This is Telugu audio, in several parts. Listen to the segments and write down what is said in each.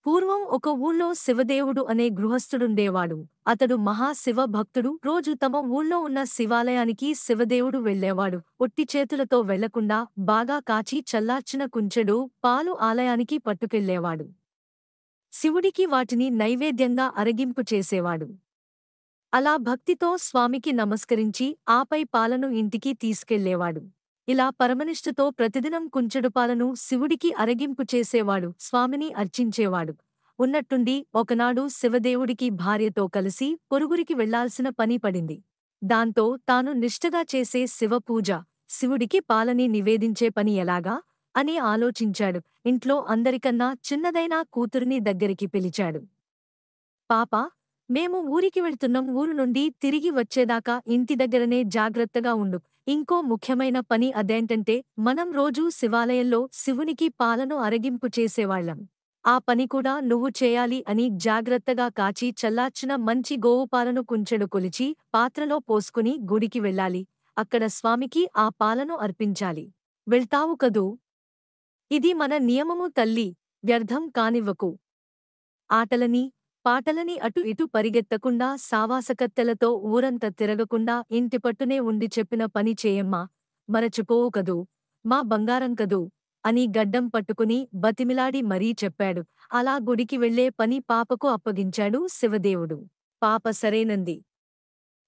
పూర్వం ఒక ఊళ్ళో శివదేవుడు అనే గృహస్థుడుండేవాడు. అతడు మహా శివ భక్తుడు. రోజు తమ ఊళ్ళో ఉన్న శివాలయానికి శివదేవుడు వెళ్ళేవాడు. ఒట్టి చేతులతో వెళ్లకుండా బాగా కాచి చల్లార్చిన కుంచెడు పాలు ఆలయానికి పట్టుకెళ్ళేవాడు. శివుడికి వాటిని నైవేద్యంగా అరగింపు చేసేవాడు. అలా భక్తితో స్వామికి నమస్కరించి ఆపై పాలను ఇంటికి తీసుకెళ్ళేవాడు. ఇలా పరమనిష్ఠతో ప్రతిదినం కుంచెడు పాలను శివుడికి అరగింపు చేసేవాడు. స్వామిని అర్చించేవాడు. ఉన్నట్టుండి ఒకనాడు శివదేవుడికి భార్యతో కలిసి పొరుగురికి వెళ్లాల్సిన పని పడింది. దాంతో తాను నిష్ఠగా చేసే శివపూజ, శివుడికి పాలని నివేదించే పని ఎలాగా అని ఆలోచించాడు. ఇంట్లో అందరికన్నా చిన్నదైన కూతురిని దగ్గరికి పిలిచాడు. పాపా, మేము ఊరికి వెళ్తున్నాం. ఊరు నుండి తిరిగి వచ్చేదాకా ఇంటి దగ్గరనే జాగ్రత్తగా ఉండు. ఇంకో ముఖ్యమైన పని అదేంటంటే మనం రోజూ శివాలయంలో శివునికి పాలను అరగింపు చేసేవాళ్లం. ఆ పని కూడా నువ్వు చేయాలి అని జాగ్రత్తగా కాచి చల్లార్చిన మంచి గోవు పాలను కుంచెడు కొలిచి పాత్రలో పోసుకుని గుడికి వెళ్ళాలి. అక్కడ స్వామికి ఆ పాలను అర్పించాలి. వెళ్తావు కదూ? ఇది మన నియమము తల్లీ, వ్యర్థం కానివ్వకు. ఆటలని పాటలని అటు ఇటు పరిగెత్తకుండా సావాసకత్తెలతో ఊరంత తిరగకుండా ఇంటిపట్టునే ఉండి చెప్పిన పని చేయమ్మా, మరచిపోవు కదూ, మా బంగారం కదూ అని గడ్డం పట్టుకుని బతిమిలాడి మరీ చెప్పాడు. అలా గుడికి వెళ్లే పని పాపకు అప్పగించాడు శివదేవుడు. పాప సరేనంది.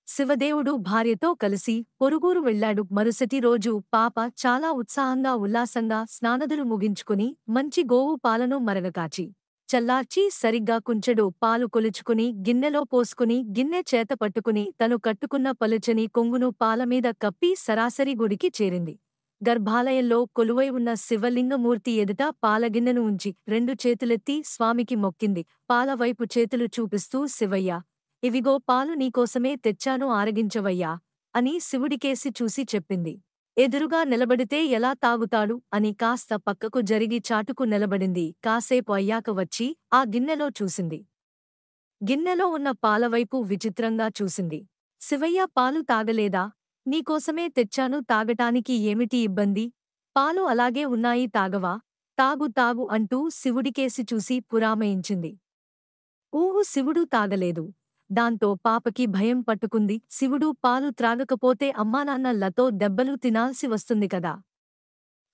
శివదేవుడు భార్యతో కలిసి పొరుగురు వెళ్లాడు. మరుసటి రోజు పాప చాలా ఉత్సాహంగా ఉల్లాసంగా స్నానదులు ముగించుకుని మంచి గోవు పాలను మరగకాచి చల్లార్చి సరిగ్గా కుంచెడు పాలు కొలుచుకుని గిన్నెలో పోసుకుని గిన్నె చేత పట్టుకుని తను కట్టుకున్న పలుచని కొంగును పాలమీద కప్పి సరాసరి గుడికి చేరింది. గర్భాలయంలో కొలువై ఉన్న శివలింగమూర్తి ఎదుట పాలగిన్నెను ఉంచి 2 చేతులెత్తి స్వామికి మొక్కింది. పాలవైపు చేతులు చూపిస్తూ శివయ్యా, ఇవిగో పాలు నీకోసమే తెచ్చాను, ఆరగించవయ్యా అని శివుడికేసి చూసి చెప్పింది. ఎదురుగా నిలబడితే ఎలా తాగుతాడు అని కాస్త పక్కకు జరిగి చాటుకు నిలబడింది. కాసేపు అయ్యాక వచ్చి ఆ గిన్నెలో చూసింది. గిన్నెలో ఉన్న పాలవైపు విచిత్రంగా చూసింది. శివయ్య, పాలు తాగలేదా? నీకోసమే తెచ్చాను, తాగటానికి ఏమిటి ఇబ్బంది? పాలు అలాగే ఉన్నాయి, తాగవా? తాగు తాగు అంటూ శివుడికేసి చూసి పురామయించింది. శివుడు తాగలేదు. దాంతో పాపకి భయం పట్టుకుంది. శివుడు పాలు త్రాగకపోతే అమ్మానాన్నలతో దెబ్బలు తినాల్సి వస్తుంది కదా.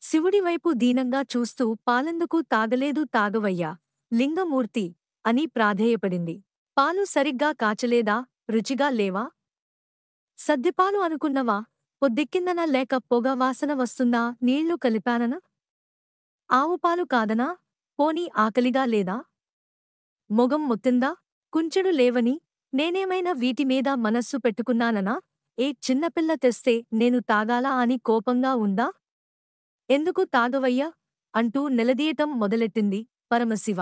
శివుడివైపు దీనంగా చూస్తూ పాలెందుకు తాగలేదు, తాగవయ్యా లింగమూర్తి అని ప్రాధేయపడింది. పాలు సరిగ్గా కాచలేదా? రుచిగా లేవా? సద్దెపాలు అనుకున్నవా? పొద్దెక్కిందనా లేక పొగ వాసన వస్తుందా? నీళ్లు కలిపాననా? ఆవుపాలు కాదనా? పోనీ ఆకలిగా లేదా? మొగం మొత్తిందా? కుంచెడు లేవని నేనేమైనా వీటిమీద మనస్సు పెట్టుకున్నాననా? చిన్నపిల్ల తెస్తే నేను తాగాలా అని కోపంగా ఉందా? ఎందుకు తాగవయ్యా అంటూ నిలదీయటం మొదలెట్టింది. పరమశివ,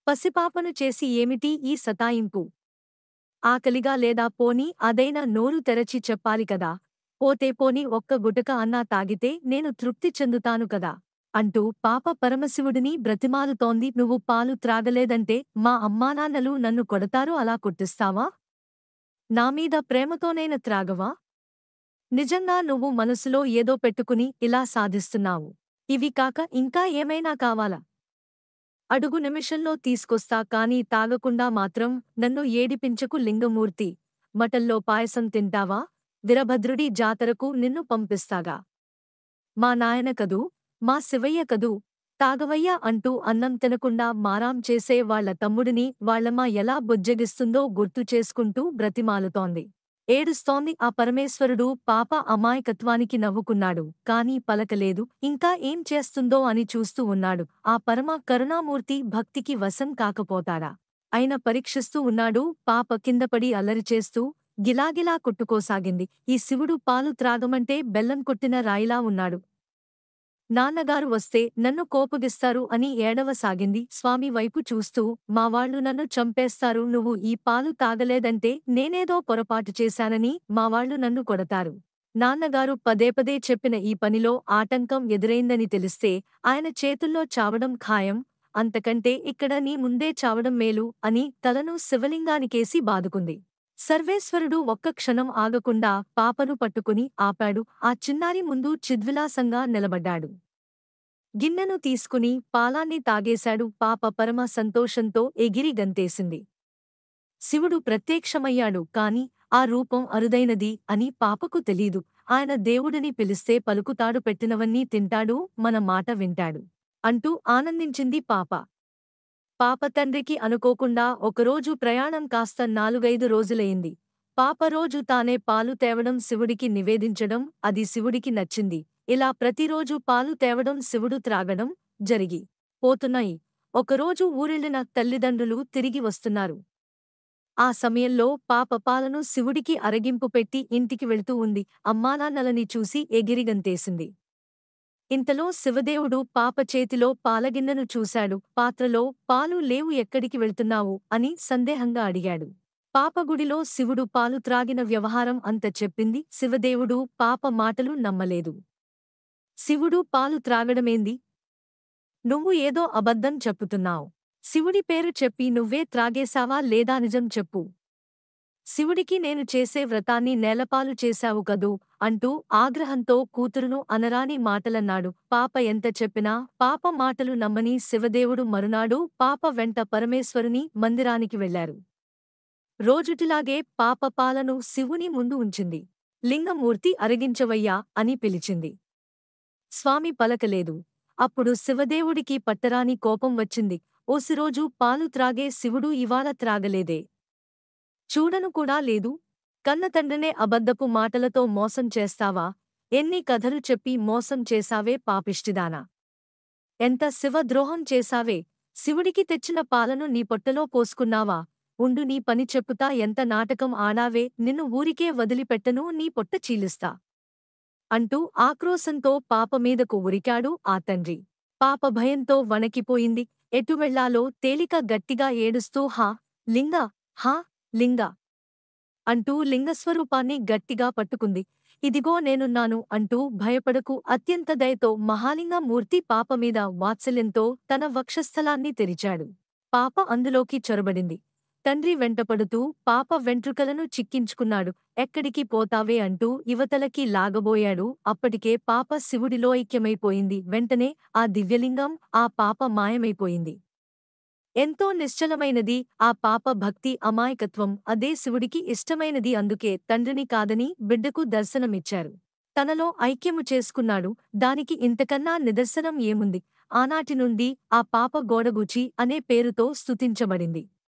పసిపాపను చేసి ఏమిటి ఈ సతాయింపు? ఆకలిగా లేదా? పోనీ అదైనా నోరు తెరచి చెప్పాలి కదా. పోతే పోని ఒక్క గుటక అన్నా తాగితే నేను తృప్తి చెందుతాను కదా అంటూ పాప పరమశివుడిని బ్రతిమాలుతోంది. నువ్వు పాలు త్రాగలేదంటే మా అమ్మానాన్నలు నన్ను కొడతారు, అలా కొట్టిస్తావా? నామీద ప్రేమతోనైనా త్రాగవా? నిజంగా నువ్వు మనసులో ఏదో పెట్టుకుని ఇలా సాధిస్తున్నావు. ఇవి కాక ఇంకా ఏమైనా కావాలా? అడుగు, నిమిషంలో తీసుకొస్తా, కానీ తాగకుండా మాత్రం నన్ను ఏడిపించకు లింగమూర్తి. మటల్లో పాయసం తింటావా? వీరభద్రుడి జాతరకు నిన్ను పంపిస్తాగా. మా నాయన కదూ, మా శివయ్య కదూ, తాగవయ్యా అంటూ అన్నం తినకుండా మారాం చేసే వాళ్ల తమ్ముడిని వాళ్లమ్మ ఎలా బుజ్జగిస్తుందో గుర్తు చేసుకుంటూ బ్రతిమాలుతోంది. ఏడుస్తోంది. ఆ పరమేశ్వరుడు పాప అమాయకత్వానికి నవ్వుకున్నాడు. కాని పలకలేదు. ఇంకా ఏం చేస్తుందో అని చూస్తూ ఉన్నాడు. ఆ పరమ కరుణామూర్తి భక్తికి వశం కాకపోతాడా? ఆయన పరీక్షిస్తూ ఉన్నాడు. పాప కిందపడి అల్లరిచేస్తూ గిలాగిలా కొట్టుకోసాగింది. ఈ శివుడు పాలు త్రాగమంటే బెల్లం కొట్టిన రాయిలా ఉన్నాడు. నాన్నగారు వస్తే నన్ను కోపగిస్తారు అని ఏడవసాగింది. స్వామి వైపు చూస్తూ, మావాళ్లు నన్ను చంపేస్తారు, నువ్వు ఈ పాలు తాగలేదంటే నేనేదో పొరపాటు చేశానని మావాళ్లు నన్ను కొడతారు. నాన్నగారు పదేపదే చెప్పిన ఈ పనిలో ఆటంకం ఎదురైందని తెలిస్తే ఆయన చేతుల్లో చావడం ఖాయం. అంతకంటే ఇక్కడ నీ ముందే చావడం మేలు అని తలను శివలింగానికేసి బాదుకుంది. సర్వేశ్వరుడు ఒక్క క్షణం ఆగకుండా పాపను పట్టుకుని ఆపాడు. ఆ చిన్నారి ముందు చిద్విలాసంగా నిలబడ్డాడు. గిన్నెను తీసుకుని పాలాన్ని తాగేశాడు. పాప పరమ సంతోషంతో ఎగిరి గంతేసింది. శివుడు ప్రత్యక్షమయ్యాడు కాని ఆ రూపం అరుదైనది అని పాపకు తెలీదు. ఆయన దేవుడిని పిలిస్తే పలుకుతాడు, పెట్టినవన్నీ తింటాడు, మన మాట వింటాడు అంటూ ఆనందించింది పాప. పాప తండ్రికి అనుకోకుండా ఒకరోజు ప్రయాణం కాస్త 4-5 రోజులయింది. పాప రోజు తానే పాలు తేవడం, శివుడికి నివేదించడం, అది శివుడికి నచ్చింది. ఇలా ప్రతిరోజు పాలు తేవడం, శివుడు త్రాగడం జరిగి పోతున్నాయి. ఒకరోజు ఊరెళ్ళిన తల్లిదండ్రులు తిరిగి వస్తున్నారు. ఆ సమయంలో పాప పాలను శివుడికి అరగింపు పెట్టి ఇంటికి వెళ్తూ ఉంది. అమ్మానాన్నలని చూసి ఎగిరిగంతేసింది. ఇంతలో శివదేవుడు పాప చేతిలో పాలగిన్నెను చూశాడు. పాత్రలో పాలు లేవు, ఎక్కడికి వెళ్తున్నావు అని సందేహంగా అడిగాడు. పాప గుడిలో శివుడు పాలు త్రాగిన వ్యవహారం అంత చెప్పింది. శివదేవుడు పాప మాటలు నమ్మలేదు. శివుడు పాలు త్రాగడమేంది? నువ్వు ఏదో అబద్ధం చెప్పుతున్నావ్. శివుడి పేరు చెప్పి నువ్వే త్రాగేశావా లేదా నిజం చెప్పు. శివుడికి నేను చేసే వ్రతాన్ని నేలపాలు చేశావు కదూ అంటూ ఆగ్రహంతో కూతురును అనరాని మాటలన్నాడు. పాప ఎంత చెప్పినా పాప మాటలు నమ్మని శివదేవుడు మరునాడు పాప వెంట పరమేశ్వరుని మందిరానికి వెళ్లారు. రోజుటిలాగే పాప పాలను శివుని ముందు ఉంచింది. లింగమూర్తి అరగించవయ్యా అని పిలిచింది. స్వామి పలకలేదు. అప్పుడు శివదేవుడికి పట్టరాని కోపం వచ్చింది. ఓసిరోజు పాలు త్రాగే శివుడు ఇవాళ త్రాగలేదే? చూడను కూడా లేదు. కన్నతండ్రినే అబద్ధపు మాటలతో మోసం చేస్తావా? ఎన్ని కథలు చెప్పి మోసం చేశావే పాపిష్టిదానా! ఎంత శివద్రోహం చేశావే! శివుడికి తెచ్చిన పాలను నీ పొట్టలో పోసుకున్నావా? ఉండు, నీ పని చెప్పుతా. ఎంత నాటకం ఆడావే! నిన్ను ఊరికే వదిలిపెట్టను, నీ పొట్ట చీలుస్తా అంటూ ఆక్రోశంతో పాప మీదకు ఉరికాడు ఆ తండ్రి. పాప భయంతో వణకిపోయింది. ఎటు వెళ్లాలో తేలిక గట్టిగా ఏడుస్తూ హా లింగ, హా లింగ అంటూ లింగస్వరూపాన్ని గట్టిగా పట్టుకుంది. ఇదిగో నేనున్నాను అంటూ భయపడకు అత్యంత దయతో మహాలింగమూర్తి పాప మీద వాత్సల్యంతో తన వక్షస్థలాన్ని తెరిచాడు. పాప అందులోకి చొరబడింది. తండ్రి వెంటపడుతూ పాప వెంట్రుకలను చిక్కించుకున్నాడు. ఎక్కడికి పోతావే అంటూ ఇవతలకి లాగబోయాడు. అప్పటికే పాప శివుడిలో ఐక్యమైపోయింది. వెంటనే ఆ దివ్యలింగం, ఆ పాప మాయమైపోయింది. ఎంతో నిశ్చలమైనది ఆ పాప భక్తి, అమాయకత్వం. అదే శివుడికి ఇష్టమైనది. అందుకే తండ్రిని కాదని బిడ్డకు దర్శనమిచ్చారు. తనలో ఐక్యము చేసుకున్నాడు. దానికి ఇంతకన్నా నిదర్శనం ఏముంది? ఆనాటి నుండి ఆ పాప గోడగూచి అనే పేరుతో స్తుతించబడింది.